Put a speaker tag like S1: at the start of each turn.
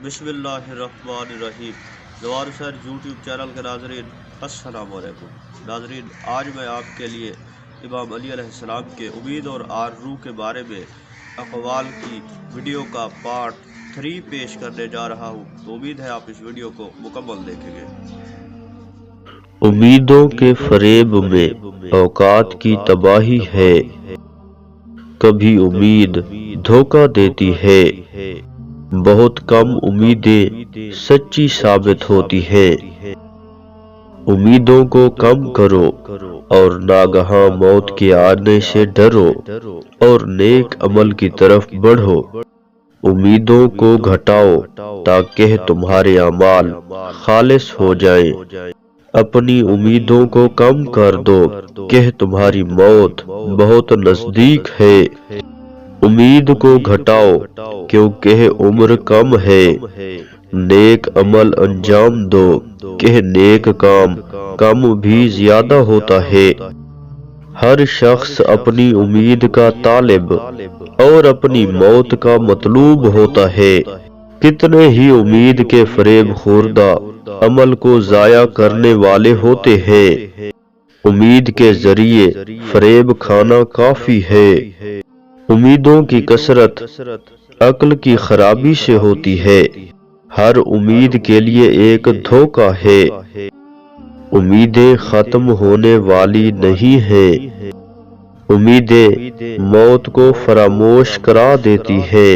S1: بسم اللہ الرحمن الرحیم۔ جوار سر یوٹیوب چینل کے ناظرین السلام علیکم۔ ناظرین، آج میں آپ کے لیے امام علی علیہ السلام کے امید اور آرزو کے بارے میں اقوال کی ویڈیو کا پارٹ 3 پیش کرنے جا رہا ہوں، تو امید ہے آپ اس ویڈیو کو مکمل دیکھیں گے۔
S2: امیدوں کے فریب میں اوقات کی تباہی ہے، کبھی امید دھوکہ دیتی ہے، بہت کم امیدیں سچی ثابت ہوتی ہیں۔ امیدوں کو کم کرو اور ناگہاں موت کے آنے سے ڈرو اور نیک عمل کی طرف بڑھو۔ امیدوں کو گھٹاؤ تاکہ تمہارے اعمال خالص ہو جائیں۔ اپنی امیدوں کو کم کر دو کہ تمہاری موت بہت نزدیک ہے۔ امید کو گھٹاؤ کیونکہ عمر کم ہے۔ نیک عمل انجام دو کہ نیک کام کم بھی زیادہ ہوتا ہے۔ ہر شخص اپنی امید کا طالب اور اپنی موت کا مطلوب ہوتا ہے۔ کتنے ہی امید کے فریب خوردہ عمل کو ضائع کرنے والے ہوتے ہیں۔ امید کے ذریعے فریب کھانا کافی ہے۔ امیدوں کی کثرت عقل کی خرابی سے ہوتی ہے۔ ہر امید کے لیے ایک دھوکہ ہے۔ امیدیں ختم ہونے والی نہیں ہیں۔ امیدیں موت کو فراموش کرا دیتی ہیں۔